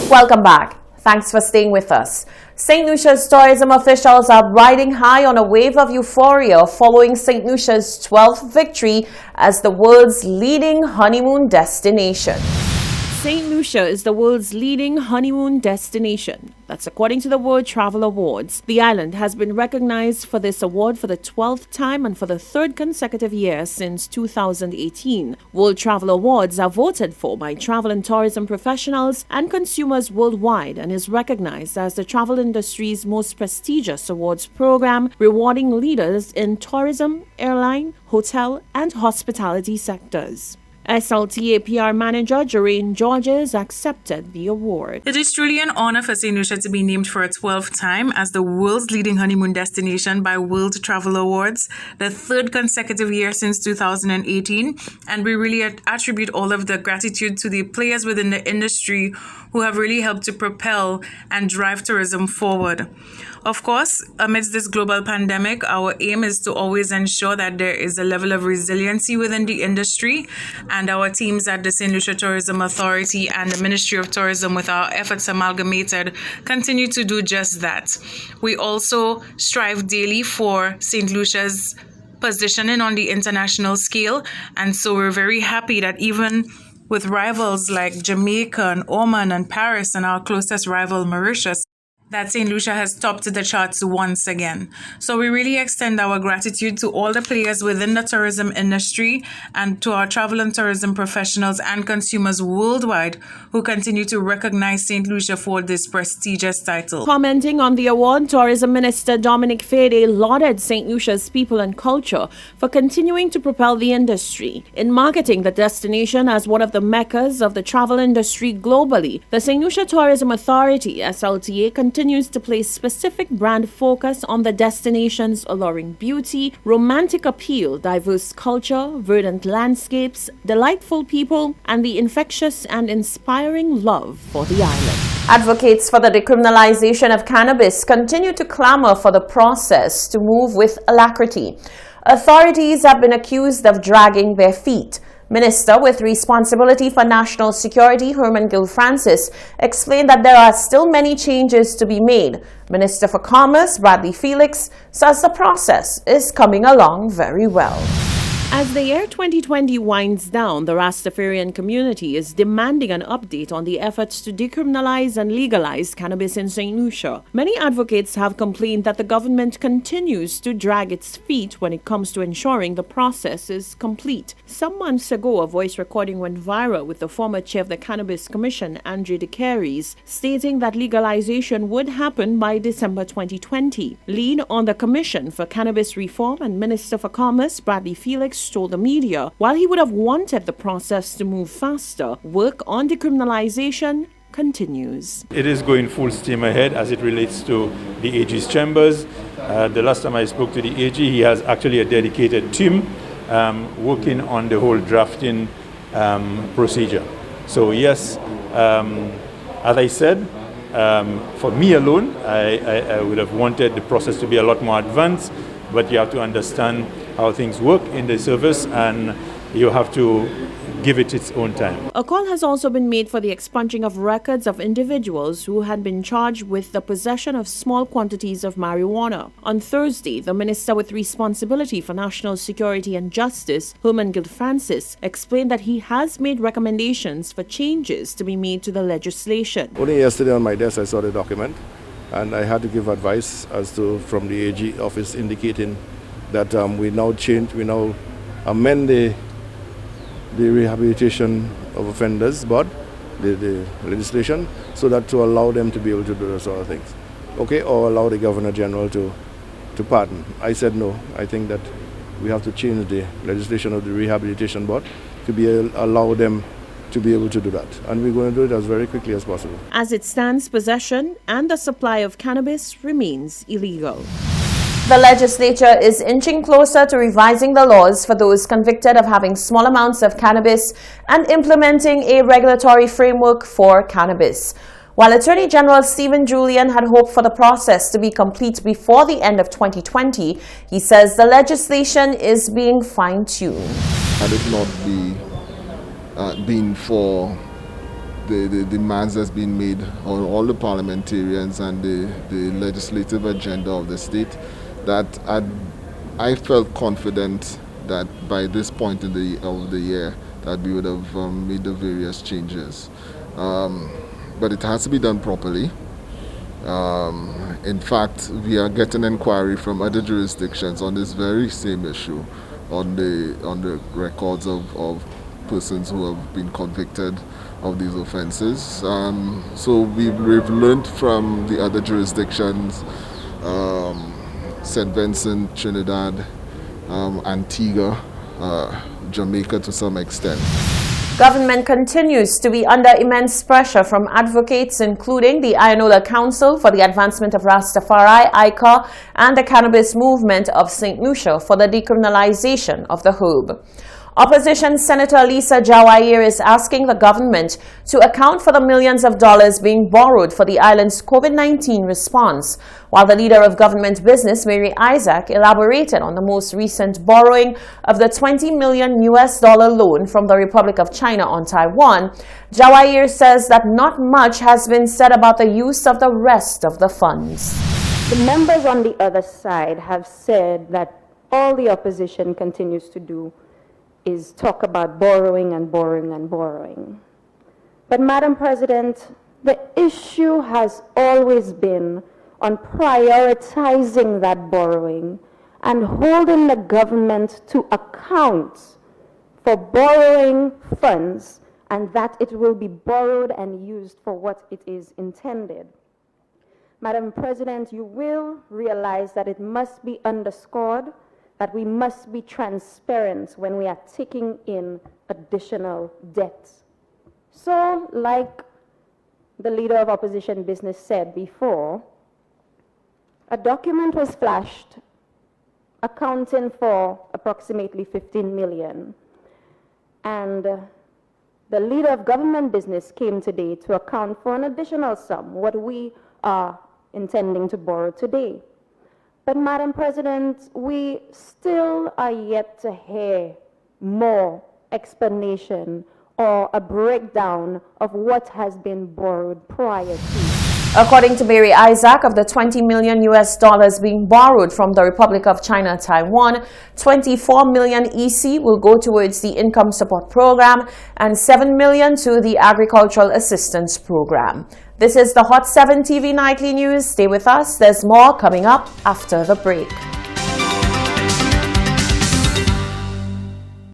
Welcome back. Thanks for staying with us. St. Lucia's tourism officials are riding high on a wave of euphoria following St. Lucia's 12th victory as the world's leading honeymoon destination. St. Lucia is the world's leading honeymoon destination. That's according to the World Travel Awards. The island has been recognized for this award for the 12th time and for the third consecutive year since 2018. World Travel Awards are voted for by travel and tourism professionals and consumers worldwide and is recognized as the travel industry's most prestigious awards program, rewarding leaders in tourism, airline, hotel, and hospitality sectors. SLTA PR manager Jeraine Georges accepted the award. It is truly an honor for St. Lucia to be named for a 12th time as the world's leading honeymoon destination by World Travel Awards, the third consecutive year since 2018. And we really attribute all of the gratitude to the players within the industry who have really helped to propel and drive tourism forward. Of course, amidst this global pandemic, our aim is to always ensure that there is a level of resiliency within the industry, and our teams at the St. Lucia Tourism Authority and the Ministry of Tourism, with our efforts amalgamated, continue to do just that. We also strive daily for St. Lucia's positioning on the international scale, and so we're very happy that even with rivals like Jamaica and Oman and Paris and our closest rival Mauritius, that St. Lucia has topped the charts once again. So we really extend our gratitude to all the players within the tourism industry and to our travel and tourism professionals and consumers worldwide who continue to recognize St. Lucia for this prestigious title. Commenting on the award, Tourism Minister Dominic Fede lauded St. Lucia's people and culture for continuing to propel the industry. In marketing the destination as one of the meccas of the travel industry globally, the St. Lucia Tourism Authority, SLTA, continues to place specific brand focus on the destination's alluring beauty, romantic appeal, diverse culture, verdant landscapes, delightful people, and the infectious and inspiring love for the island. Advocates for the decriminalization of cannabis continue to clamor for the process to move with alacrity. Authorities have been accused of dragging their feet. Minister with responsibility for national security, Herman Gil-Francis, explained that there are still many changes to be made. Minister for Commerce, Bradley Felix, says the process is coming along very well. As the year 2020 winds down, the Rastafarian community is demanding an update on the efforts to decriminalize and legalize cannabis in St. Lucia. Many advocates have complained that the government continues to drag its feet when it comes to ensuring the process is complete. Some months ago, a voice recording went viral with the former chair of the Cannabis Commission, Andre De Carries, stating that legalization would happen by December 2020. Lead on the Commission for Cannabis Reform and Minister for Commerce, Bradley Felix, told the media, while he would have wanted the process to move faster, work on decriminalization continues. It is going full steam ahead as it relates to the AG's chambers. The last time I spoke to the AG, he has actually a dedicated team working on the whole drafting procedure. So yes, as I said, for me alone, I would have wanted the process to be a lot more advanced, but you have to understand how things work in the service, and you have to give it its own time. A call has also been made for the expunging of records of individuals who had been charged with the possession of small quantities of marijuana. On Thursday, the Minister with responsibility for national security and justice, Herman Gil-Francis, explained that he has made recommendations for changes to be made to the legislation. Only yesterday on my desk I saw the document, and I had to give advice from the AG office indicating that we now amend the rehabilitation of offenders, but the legislation, so that to allow them to be able to do those sort of things, okay, or allow the Governor General to pardon. I said no. I think that we have to change the legislation of the rehabilitation board to allow them to be able to do that, and we're going to do it as very quickly as possible. As it stands, possession and the supply of cannabis remains illegal. The legislature is inching closer to revising the laws for those convicted of having small amounts of cannabis and implementing a regulatory framework for cannabis. While Attorney General Stephen Julian had hoped for the process to be complete before the end of 2020, he says the legislation is being fine-tuned. Had it not been for the demands that's been made on all the parliamentarians and the legislative agenda of the state, that I felt confident that by this point of the year that we would have made the various changes. But it has to be done properly. In fact, we are getting inquiry from other jurisdictions on this very same issue, on the records of persons who have been convicted of these offences. So we've learned from the other jurisdictions, St. Vincent, Trinidad, Antigua, Jamaica to some extent. Government continues to be under immense pressure from advocates, including the Ionola Council for the Advancement of Rastafari, ICA, and the Cannabis Movement of St. Lucia for the decriminalization of the herb. Opposition Senator Lisa Jawahir is asking the government to account for the millions of dollars being borrowed for the island's COVID-19 response, while the leader of government business, Mary Isaac, elaborated on the most recent borrowing of the $20 million loan from the Republic of China on Taiwan. Jawahir says that not much has been said about the use of the rest of the funds. The members on the other side have said that all the opposition continues to do is talk about borrowing and borrowing and borrowing. But Madam President, the issue has always been on prioritizing that borrowing and holding the government to account for borrowing funds, and that it will be borrowed and used for what it is intended. Madam President, you will realize that it must be underscored that we must be transparent when we are taking in additional debt. So, like the leader of opposition business said before, a document was flashed accounting for approximately 15 million. And the leader of government business came today to account for an additional sum, what we are intending to borrow today. But Madam President, we still are yet to hear more explanation or a breakdown of what has been borrowed prior to. According to Mary Isaac, of the $20 million being borrowed from the Republic of China, Taiwan, 24 million EC will go towards the Income Support Program and 7 million to the Agricultural Assistance Program. This is the Hot 7 TV Nightly News. Stay with us. There's more coming up after the break.